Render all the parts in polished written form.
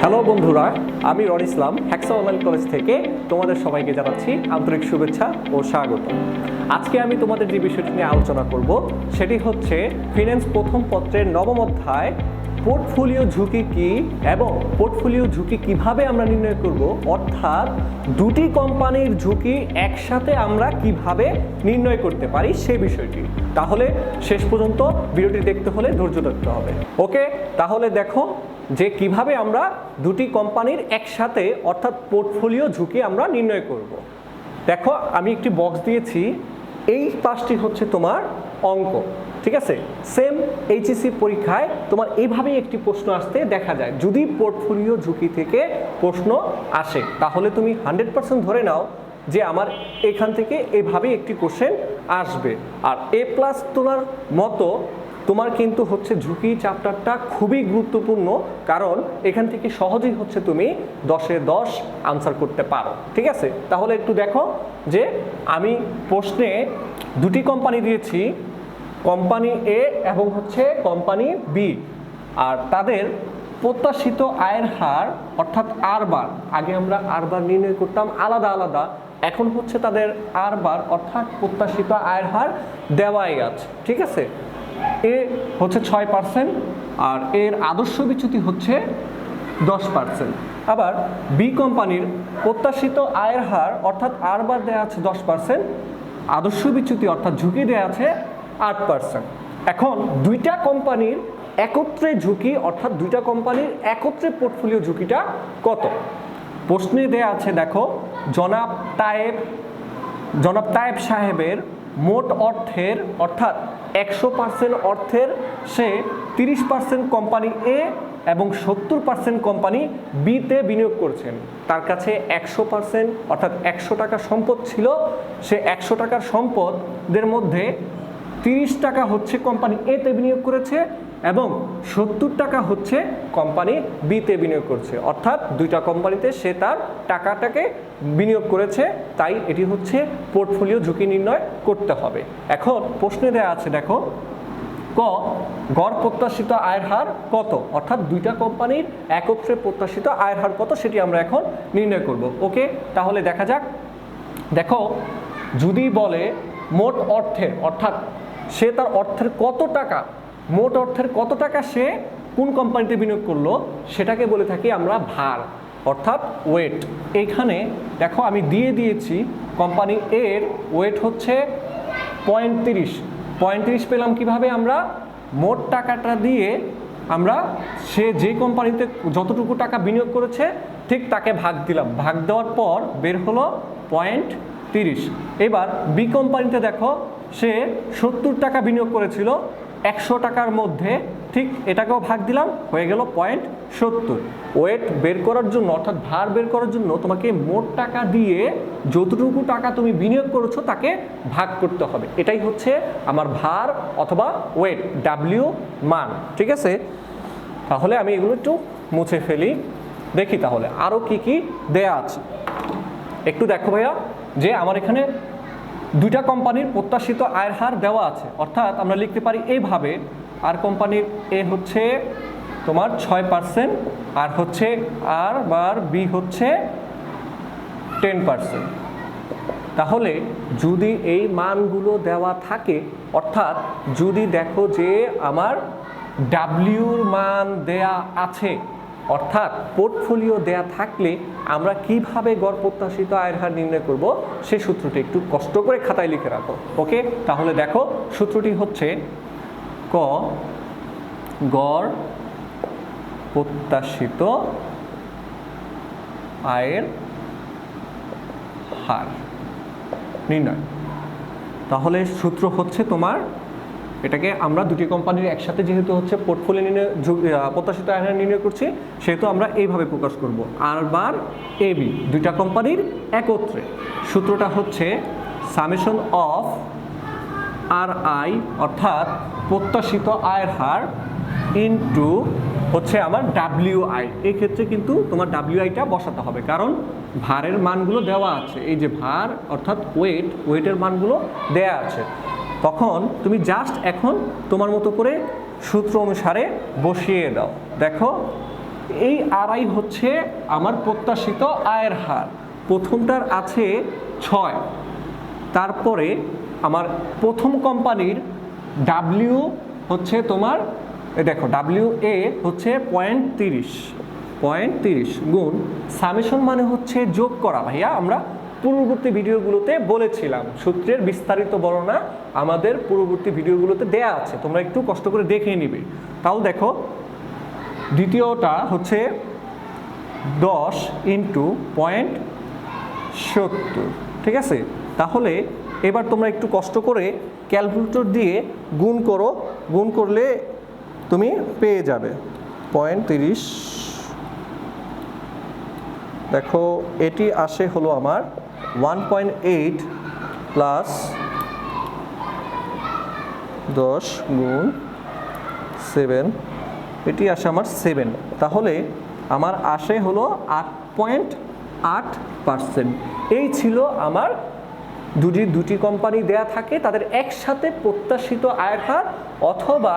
Hello বন্ধুরা, আমি রন ইসলাম হেক্সা online college থেকে তোমাদের সবাইকে জানাচ্ছি আন্তরিক শুভেচ্ছা ও স্বাগত। আজকে আমি তোমাদের যে বিষয়টি নিয়ে আলোচনা করব সেটি হচ্ছে ফিন্যান্স প্রথম পত্রের নবম অধ্যায় পোর্টফোলিও ঝুঁকি কি এবং পোর্টফোলিও ঝুঁকি কিভাবে আমরা নির্ণয় করব, অর্থাৎ দুটি কোম্পানির ঝুঁকি একসাথে আমরা কিভাবে নির্ণয় করতে পারি সেই বিষয়টি। তাহলে শেষ পর্যন্ত ভিডিওটি দেখতে হলে ধৈর্য ধরতে হবে। ওকে, তাহলে দেখো যে কিভাবে আমরা দুটি কোম্পানির একসাথে অর্থাৎ পোর্টফোলিও ঝুঁকি আমরা নির্ণয় করব। দেখো, আমি একটি বক্স দিয়েছি, এই পাশটি হচ্ছে তোমার অঙ্ক, ঠিক আছে। সেম এইচএসসি পরীক্ষায় তোমার এইভাবেই একটি প্রশ্ন আসতে দেখা যায়। যদি পোর্টফোলিও ঝুঁকি থেকে প্রশ্ন আসে তাহলে তুমি 100% ধরে নাও যে আমার এখান থেকে এভাবেই একটি কোশ্চেন আসবে। আর A+ তোলার মতো তোমার কিন্তু হচ্ছে ঝুঁকি চ্যাপ্টারটা খুবই গুরুত্বপূর্ণ, কারণ এখান থেকে সহজেই হচ্ছে তুমি 10-এ 10 আনসার করতে পারো, ঠিক আছে। তাহলে একটু দেখো যে আমি প্রশ্নে দুটি কোম্পানি দিয়েছি, কোম্পানি এ এবং হচ্ছে কোম্পানি বি, আর তাদের প্রত্যাশিত আয়ের হার অর্থাৎ আর বার, আগে আমরা আর বার নির্ণয় করতাম আলাদা আলাদা, এখন হচ্ছে তাদের আর বার অর্থাৎ প্রত্যাশিত আয়ের হার দেওয়াই আছে, ঠিক আছে। এ হচ্ছে 6% আর এর আদর্শ বিচ্যুতি হচ্ছে 10%। আবার বি কোম্পানির প্রত্যাশিত আয়ের হার অর্থাৎ আর বার দেওয়া আছে 10%, আদর্শ বিচ্যুতি অর্থাৎ ঝুঁকি দেওয়া আছে 8%। এখন দুইটা কোম্পানির একত্রে ঝুঁকি অর্থাৎ দুইটা কোম্পানির একত্রে পোর্টফোলিও ঝুঁকিটা কত? প্রশ্নে দেয়া আছে, দেখো, জনাব তায়েব সাহেবের মোট অর্থের অর্থাৎ 100% অর্থের সে 30% কোম্পানি এ এবং 70% কোম্পানি বিতে বিনিয়োগ করছেন। তার কাছে 100% অর্থাৎ 100 টাকা সম্পদ ছিল, সে 100 টাকার সম্পদের মধ্যে 30 টাকা হচ্ছে কোম্পানি এতে বিনিয়োগ করেছে এবং 70 টাকা হচ্ছে কোম্পানি বিতে বিনিয়োগ করছে, অর্থাৎ দুইটা কোম্পানিতে সে তার টাকাটাকে বিনিয়োগ করেছে। তাই এটি হচ্ছে পোর্টফোলিও ঝুঁকি নির্ণয় করতে হবে। এখন প্রশ্নে দেওয়া আছে, দেখো, ক গড় প্রত্যাশিত আয়ের হার কত, অর্থাৎ দুইটা কোম্পানির একত্রে প্রত্যাশিত আয়ের হার কত সেটি আমরা এখন নির্ণয় করব। ওকে, তাহলে দেখা যাক। দেখো, যদি বলে মোট অর্থের অর্থাৎ সে তার অর্থের কত টাকা, মোট অর্থের কত টাকা সে কোন কোম্পানিতে বিনিয়োগ করলো, সেটাকে বলে থাকি আমরা ভার অর্থাৎ ওয়েট। এইখানে দেখো আমি দিয়েছি কোম্পানি এর ওয়েট হচ্ছে 35 পেলাম কিভাবে? আমরা মোট টাকাটা দিয়ে আমরা সে যে কোম্পানিতে যতটুকু টাকা বিনিয়োগ করেছে ঠিক তাকে ভাগ দিলাম, ভাগ দেওয়ার পর বের হলো 0.30। এবার বি কোম্পানিতে দেখো সে 70 টাকা বিনিয়োগ করেছিল 100 টাকার মধ্যে, ঠিক এটাকেও ভাগ দিলাম, হয়ে গেল 0.70। ওয়েট বের করার জন্য অর্থাৎ ভার বের করার জন্য তোমাকে মোট টাকা দিয়ে যতটুকু টাকা তুমি বিনিয়োগ করেছো তাকে ভাগ করতে হবে। এটাই হচ্ছে আমার ভার অথবা ওয়েট, ডাব্লিউ মান, ঠিক আছে। তাহলে আমি এগুলো একটু মুছে ফেলি, দেখি তাহলে আরও কি কি দেয়া আছে। একটু দেখো ভাইয়া যে আমার এখানে দুইটা কোম্পানির প্রত্যাশিত আয়ের হার দেওয়া আছে, অর্থাৎ আমরা লিখতে পারি এইভাবে, আর কোম্পানির এ হচ্ছে তোমার 6% আর হচ্ছে আর বার বি হচ্ছে 10%। তাহলে যদি এই মানগুলো দেওয়া থাকে, অর্থাৎ যদি দেখো যে আমার ডাব্লিউর মান দেয়া আছে, অর্থাৎ পোর্টফোলিও দেয়া থাকলে আমরা কিভাবে গড় প্রত্যাশিত আয়ের হার নির্ণয় করব সেই সূত্রটি একটু কষ্ট করে খাতায় লিখে রাখো। ওকে, তাহলে দেখো সূত্রটি হচ্ছে ক গড় প্রত্যাশিত আয়ের হার নির্ণয়। তাহলে সূত্র হচ্ছে তোমার, এটাকে আমরা দুটি কোম্পানির একসাথে যেহেতু হচ্ছে পোর্টফোলিও নির্ণয় প্রত্যাশিত আয়ের হার নির্ণয় করছি, সেহেতু আমরা এইভাবে প্রকাশ করব, আর বার এ বি দুইটা কোম্পানির একত্রে। সূত্রটা হচ্ছে সামেশন অফ আর আই অর্থাৎ প্রত্যাশিত আয়ের হার ইনটু হচ্ছে আমার ডাব্লিউ আই। এই ক্ষেত্রে কিন্তু তোমার ডাব্লিউ আইটা বসাতে হবে, কারণ ভারের মানগুলো দেওয়া আছে, এই যে ভার অর্থাৎ ওয়েটের মানগুলো দেয়া আছে। তখন তুমি জাস্ট এখন তোমার মতো করে সূত্র অনুসারে বসিয়ে দাও। দেখো এই আড়াই হচ্ছে আমার প্রত্যাশিত আয়ের হার। প্রথমটার আছে 6, তারপরে আমার প্রথম কোম্পানির ডাব্লিউ হচ্ছে তোমার দেখো ডাব্লিউ এ হচ্ছে 0.30 গুণ সামেশন মানে হচ্ছে যোগ করা। ভাইয়া আমরা পূর্ববর্তী ভিডিওগুলোতে বলেছিলাম, সূত্রের বিস্তারিত বর্ণনা আমাদের পূর্ববর্তী ভিডিওগুলোতে দেয়া আছে, তোমরা একটু কষ্ট করে দেখে নিবে। তাও দেখো দ্বিতীয়টা হচ্ছে 10 × 0.70, ঠিক আছে। তাহলে এবার তোমরা একটু কষ্ট করে ক্যালকুলেটর দিয়ে গুণ করো, গুণ করলে তুমি পেয়ে যাবে 0.30। দেখো এটি আসে হলো আমার 1.8 প্লাস 10 গুণ 7, এটি আসে আমার 7। তাহলে আমার আসে হলো 8.8%। এই ছিল আমার দুটি কোম্পানি দেয়া থাকে, তাদের একসাথে প্রত্যাশিত আয়ের হার অথবা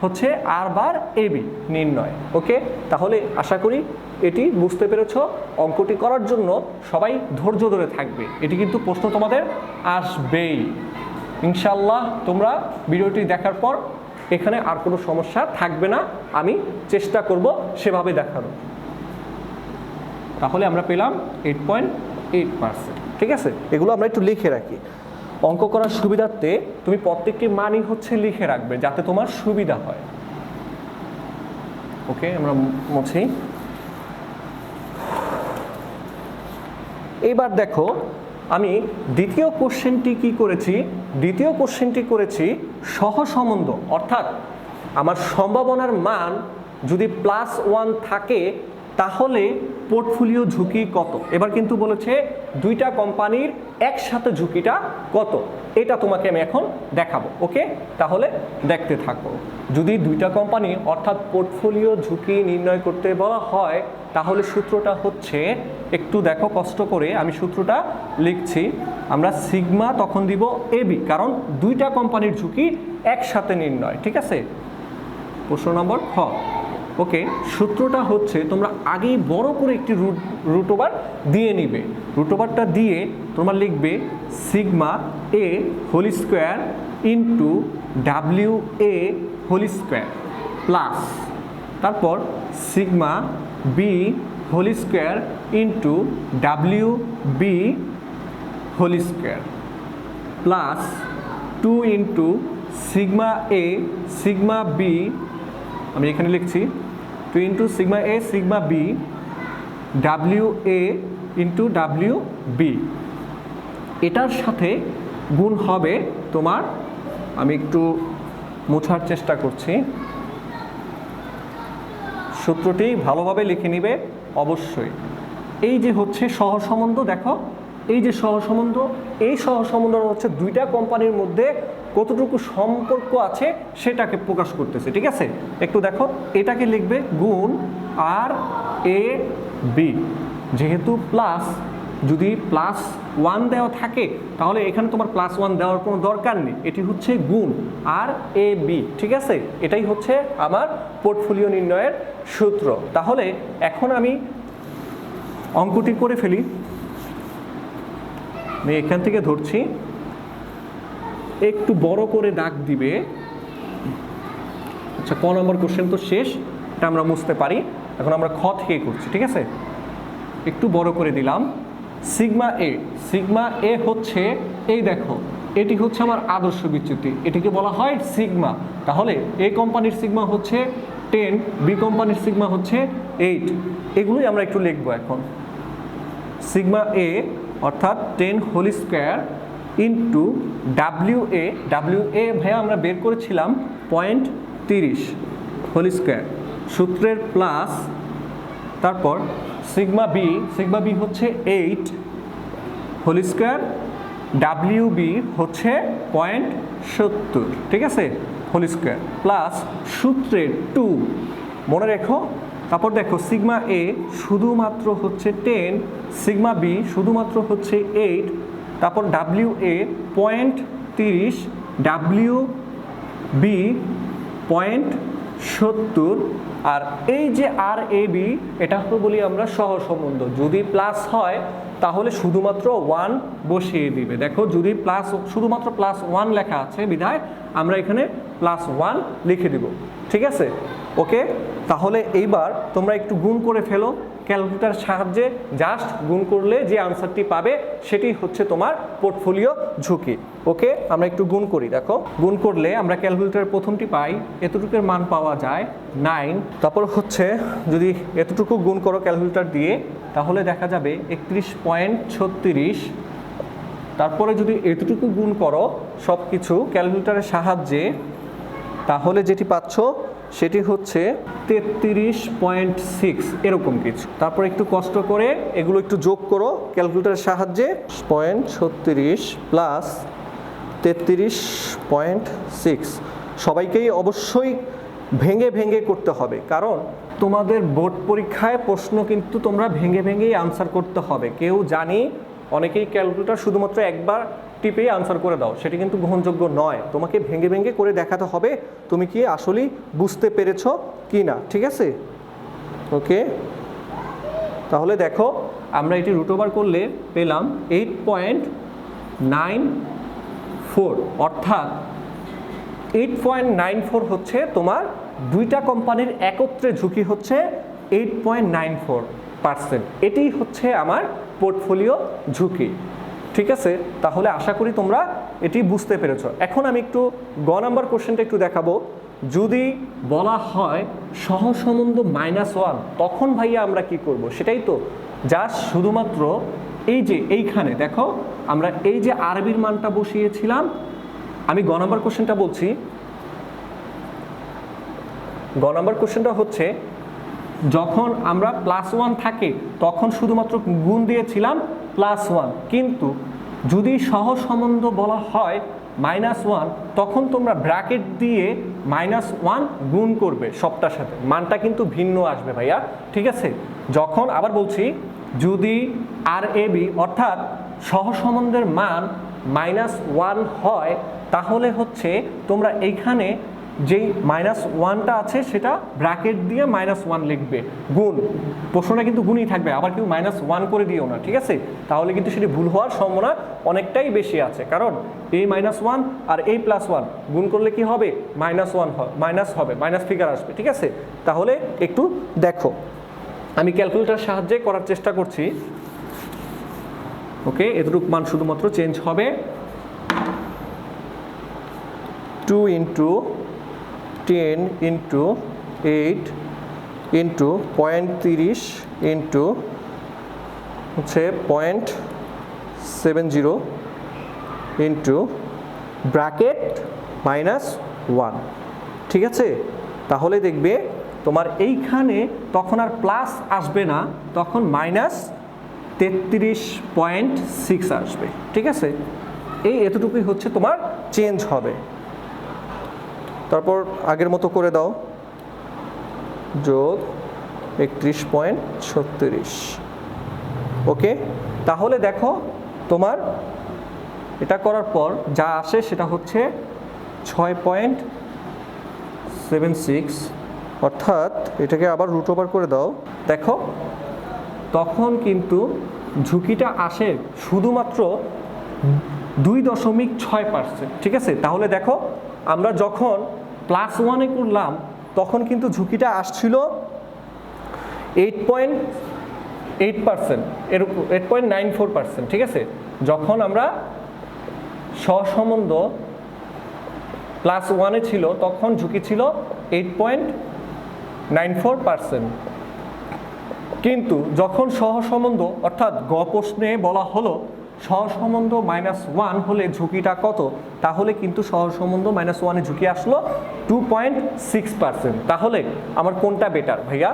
হচ্ছে আর বার এবি নির্ণয়। ওকে, তাহলে আশা করি এটি বুঝতে পেরেছ। অঙ্কটি করার জন্য সবাই ধৈর্য ধরে থাকবে, এটি কিন্তু প্রশ্ন তোমাদের আসবেই ইনশাল্লাহ। তোমরা ভিডিওটি দেখার পর এখানে আর কোনো সমস্যা থাকবে না, আমি চেষ্টা করব সেভাবে দেখানো। তাহলে আমরা পেলাম 8.8%, ঠিক আছে। এগুলো আমরা একটু লিখে রাখি অঙ্ক করার সুবিধার্থে। তুমি প্রত্যেকটি মানই হচ্ছে লিখে রাখবে যাতে তোমার সুবিধা হয়। ওকে, আমরা মুছি। এইবার দেখো আমি দ্বিতীয় কোশ্চেনটি কি করেছি, দ্বিতীয় কোশ্চেনটি করেছি সহসম্বন্ধ, অর্থাৎ আমার সম্ভাবনার মান যদি +1 থাকে তাহলে পোর্টফোলিও ঝুঁকি কত। এবার কিন্তু বলেছে দুইটা কোম্পানির একসাথে ঝুঁকিটা কত, এটা তোমাকে আমি এখন দেখাবো। ওকে, তাহলে দেখতে থাকো। যদি দুইটা কোম্পানি অর্থাৎ পোর্টফোলিও ঝুঁকি নির্ণয় করতে বলা হয় তাহলে সূত্রটা হচ্ছে, একটু দেখো কষ্ট করে আমি সূত্রটা লিখছি। আমরা সিগমা তখন দিব এবি, কারণ দুইটা কোম্পানির ঝুঁকি একসাথে নির্ণয়, ঠিক আছে। প্রশ্ন নম্বর খ। ওকে, সূত্রটা হচ্ছে তোমরা আগেই বড় করে একটি রুট ওভার দিয়ে নিবে। রুট ওভারটা দিয়ে তোমরা লিখবে sigma A whole square into W A whole square plus তারপর sigma B whole square into W B whole square plus 2 into sigma A sigma B, আমি এখানে লিখছি 2 into sigma A sigma B W A into W B. এটার সাথে গুণ হবে তোমার, আমি একটু মোছার চেষ্টা করছি, সূত্রটি ভালোভাবে লিখে নিবে অবশ্যই। এই যে হচ্ছে সহসম্বন্ধ, দেখো এই যে সহসম্বন্ধ, এই সহসম্বন্ধ হচ্ছে দুইটা কোম্পানির মধ্যে কতটুকু সম্পর্ক আছে সেটাকে প্রকাশ করতেছে, ঠিক আছে। একটু দেখো এটাকে লিখবে গুণ আর এ বি, যেহেতু প্লাস, যদি +1 দেওয়া থাকে তাহলে এখানে তোমার +1 দেওয়ার কোনো দরকার নেই, এটি হচ্ছে গুণ আর এ বি, ঠিক আছে। এটাই হচ্ছে আমার পোর্টফোলিও নির্ণয়ের সূত্র। তাহলে এখন আমি অঙ্কটি করে ফেলি। আমি এখান থেকে ধরছি, একটু বড় করে দাগ দিবে। আচ্ছা, ক নম্বর কোশ্চেন তো শেষ, এটা আমরা বুঝতে পারি। এখন আমরা খ থেকে করছি, ঠিক আছে। একটু বড় করে দিলাম। সিগমা এ হচ্ছে, এই দেখো এটি হচ্ছে আমার আদর্শ বিচ্যুতি, এটিকে বলা হয় সিগমা। তাহলে এ কোম্পানির সিগমা হচ্ছে 10, বি কোম্পানির সিগমা হচ্ছে 8। এগুলোই আমরা একটু লিখবো এখন। সিগমা এ অর্থাৎ 10 whole square into W A ভাইয়া আমরা বের করেছিলাম 0.30 হোল স্কোয়ার, সূত্রের প্লাস তারপর সিগমা বি হচ্ছে 8 হোল স্কোয়ার, ডাব্লিউ বি হচ্ছে 0.70, ঠিক আছে, হোল স্কোয়ার প্লাস সূত্রের 2 মনে রেখো। তারপর দেখো সিগমা এ শুধুমাত্র হচ্ছে 10, সিগমা বি শুধুমাত্র হচ্ছে 8, তারপর ডাব্লিউ এ 0.30, ডাব্লিউ বি 0.70 আর এই যে আর এ বি এটা বলি আমরা সহসম্বন্ধ, যদি প্লাস হয় তাহলে শুধুমাত্র 1 বসিয়ে দিবে। দেখো যদি প্লাস শুধুমাত্র +1 লেখা আছে বিধায় আমরা এখানে +1 লিখে দিব, ঠিক আছে? ওকে, তাহলে এইবার তোমরা একটু গুণ করে ফেলো ক্যালকুলেটরের সাহায্যে। জাস্ট গুণ করলে যে আনসারটি পাবে সেটি হচ্ছে তোমার পোর্টফোলিও ঝুঁকি। ওকে, আমরা একটু গুণ করি। দেখো গুণ করলে আমরা ক্যালকুলেটরের প্রথমটি পাই, এতটুকুর মান পাওয়া যায় 9। তারপর হচ্ছে যদি এতটুকু গুণ করো ক্যালকুলেটর দিয়ে তাহলে দেখা যাবে 31.36। তারপরে যদি এতটুকু গুণ করো সব কিছু ক্যালকুলেটরের সাহায্যে তাহলে যেটি পাচ্ছ সেটি হচ্ছে 33.6 এরকম কিছু। তারপর একটু কষ্ট করে এগুলো একটু যোগ করো ক্যালকুলেটরের সাহায্যে। 36 প্লাস 33.6 সবাইকেই অবশ্যই ভেঙে ভেঙে করতে হবে, কারণ তোমাদের বোর্ড পরীক্ষায় প্রশ্ন কিন্তু তোমরা ভেঙে ভেঙেই আনসার করতে হবে। কেউ জানি অনেকেই ক্যালকুলেটর শুধুমাত্র একবার টিপেই আনসার করে দাও, সেটি কিন্তু গ্রহণযোগ্য নয়। তোমাকে ভেঙে ভেঙে করে দেখাতে হবে তুমি কি আসলেই বুঝতে পেরেছো কি না, ঠিক আছে? ওকে, তাহলে দেখো আমরা এটি রুট ওভার করলে পেলাম 8.94, অর্থাৎ 8.94 হচ্ছে তোমার দুইটা কোম্পানির একত্রে ঝুঁকি হচ্ছে 8.94%। এটি হচ্ছে আমার পোর্টফোলিও ঝুঁকি, ঠিক আছে? তাহলে আশা করি তোমরা এটি বুঝতে পেরেছো। এখন আমি একটু গ নাম্বার কোশ্চেনটা একটু দেখাবো। যদি বলা হয় সহসম্বন্ধ -1 তখন ভাইয়া আমরা কি করব? সেটাই তো, জাস্ট শুধুমাত্র এই যে এইখানে দেখো আমরা এই যে আরবির মানটা বসিয়েছিলাম। আমি গ নাম্বার কোশ্চেনটা বলছি। গ নাম্বার কোশ্চেনটা হচ্ছে যখন আমরা +1 থাকে তখন শুধুমাত্র গুণ দিয়েছিলাম +1, কিন্তু যদি সহসম্বন্ধ বলা হয় -1 তখন তোমরা ব্র্যাকেট দিয়ে -1 গুণ করবে সবটার সাথে, মানটা কিন্তু ভিন্ন আসবে ভাইয়া, ঠিক আছে? যখন আবার বলছি যদি আর এ বি অর্থাৎ সহসম্বন্ধের মান -1 হয় তাহলে হচ্ছে তোমরা এইখানে যেই -1টা আছে সেটা ব্র্যাকেট দিয়ে -1 লিখবে, গুণ। প্রশ্নটা কিন্তু গুণই থাকবে, আবার কেউ -1 করে দিও না, ঠিক আছে? তাহলে কিন্তু সেটি ভুল হওয়ার সম্ভাবনা অনেকটাই বেশি আছে, কারণ এই -1 আর এই +1 গুণ করলে কি হবে? -1 মাইনাস হবে, মাইনাস ফিগার আসবে, ঠিক আছে? তাহলে একটু দেখো, আমি ক্যালকুলেটরের সাহায্যে করার চেষ্টা করছি। ওকে, এতটুকু মান শুধুমাত্র চেঞ্জ হবে। 2 × 10 × 8 × 0.30 ইন্টু হচ্ছে 0.70 ইন্টু ব্র্যাকেট -1, ঠিক আছে? তাহলে দেখবে তোমার এইখানে তখন আর প্লাস আসবে না, তখন -33.6 আসবে, ঠিক আছে? এই এতটুকুই হচ্ছে তোমার চেঞ্জ হবে। তারপর আগের মতো করে দাও, যোগ 31.36। ওকে, তাহলে দেখো তোমার এটা করার পর যা আসে সেটা হচ্ছে 6.76, অর্থাৎ এটাকে আবার রুট ওভার করে দাও। দেখো তখন কিন্তু ঝুঁকিটা আসে শুধুমাত্র 2.6%, ঠিক আছে? তাহলে দেখো আমরা যখন +1-এ করলাম তখন কিন্তু ঝুঁকিটা আসছিল 8.8%, এরকম 8.94%, ঠিক আছে? যখন আমরা সহসম্বন্ধ +1-এ ছিল তখন ঝুঁকি ছিল 8.94%, কিন্তু যখন সহসম্বন্ধ অর্থাৎ গ প্রশ্নে বলা হলো সহসম্বন্ধ -1 হলে ঝুঁকিটা কত, তাহলে কিন্তু সহসম্বন্ধ -1-এ ঝুঁকি আসলো 2.6%। তাহলে আমার কোনটা বেটার ভাইয়া?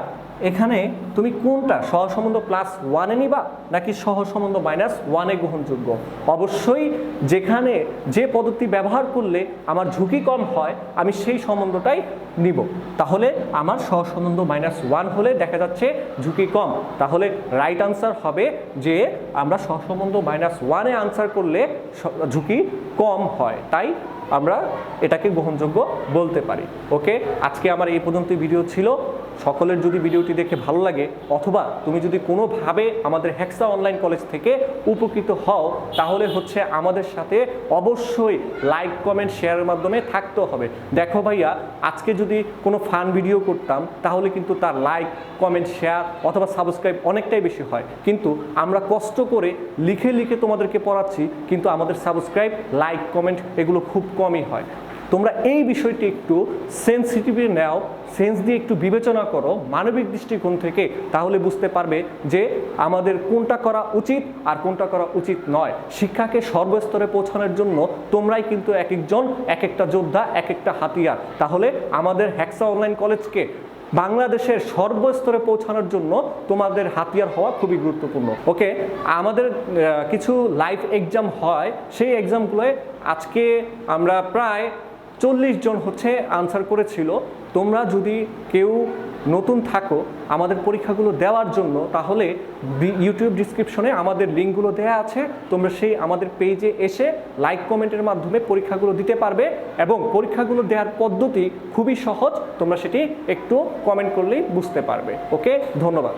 এখানে তুমি কোনটা সহসম্বন্ধ +1-এ নিবা নাকি সহসম্বন্ধ -1-এ গ্রহণযোগ্য? অবশ্যই যেখানে যে পদ্ধতি ব্যবহার করলে আমার ঝুঁকি কম হয় আমি সেই সম্বন্ধটাই নিব। তাহলে আমার সহসম্বন্ধ -1 হলে দেখা যাচ্ছে ঝুঁকি কম, তাহলে রাইট আনসার হবে যে আমরা সহসম্বন্ধ -1-এ আনসার করলে ঝুঁকি কম হয়, তাই আমরা এটাকে গ্রহণযোগ্য বলতে পারি। ওকে, আজকে আমার এই পর্যন্ত ভিডিও ছিল। সকলের যদি ভিডিওটি দেখে ভালো লাগে অথবা তুমি যদি কোনোভাবে আমাদের হেক্সা অনলাইন কলেজ থেকে উপকৃত হও, তাহলে হচ্ছে আমাদের সাথে অবশ্যই লাইক কমেন্ট শেয়ারের মাধ্যমে থাকতে হবে। দেখো ভাইয়া, আজকে যদি কোনো ফান ভিডিও করতাম তাহলে কিন্তু তার লাইক কমেন্ট শেয়ার অথবা সাবস্ক্রাইব অনেকটাই বেশি হয়, কিন্তু আমরা কষ্ট করে লিখে লিখে তোমাদেরকে পড়াচ্ছি, কিন্তু আমাদের সাবস্ক্রাইব লাইক কমেন্ট এগুলো খুব কমই হয়। তোমরা এই বিষয়টি একটু সেন্সিটিভলি নাও, সেন্স দিয়ে একটু বিবেচনা করো মানবিক দৃষ্টিকোণ থেকে, তাহলে বুঝতে পারবে যে আমাদের কোনটা করা উচিত আর কোনটা করা উচিত নয়। শিক্ষাকে সর্বস্তরে পৌঁছানোর জন্য তোমরাই কিন্তু এক একজন এক একটা যোদ্ধা, এক একটা হাতিয়ার। তাহলে আমাদের হেক্সা অনলাইন কলেজকে বাংলাদেশের সর্বস্তরে পৌঁছানোর জন্য তোমাদের হাতিয়ার হওয়া খুবই গুরুত্বপূর্ণ। ওকে, আমাদের কিছু লাইভ এক্সাম হয়, সেই এক্সামগুলোয় আজকে আমরা প্রায় 40 জন হচ্ছে আনসার করেছিল। তোমরা যদি কেউ নতুন থাকো আমাদের পরীক্ষাগুলো দেওয়ার জন্য, তাহলে ইউটিউব ডিসক্রিপশনে আমাদের লিঙ্কগুলো দেওয়া আছে, তোমরা সেই আমাদের পেজে এসে লাইক কমেন্টের মাধ্যমে পরীক্ষাগুলো দিতে পারবে। এবং পরীক্ষাগুলো দেওয়ার পদ্ধতি খুবই সহজ, তোমরা সেটি একটু কমেন্ট করলেই বুঝতে পারবে। ওকে, ধন্যবাদ।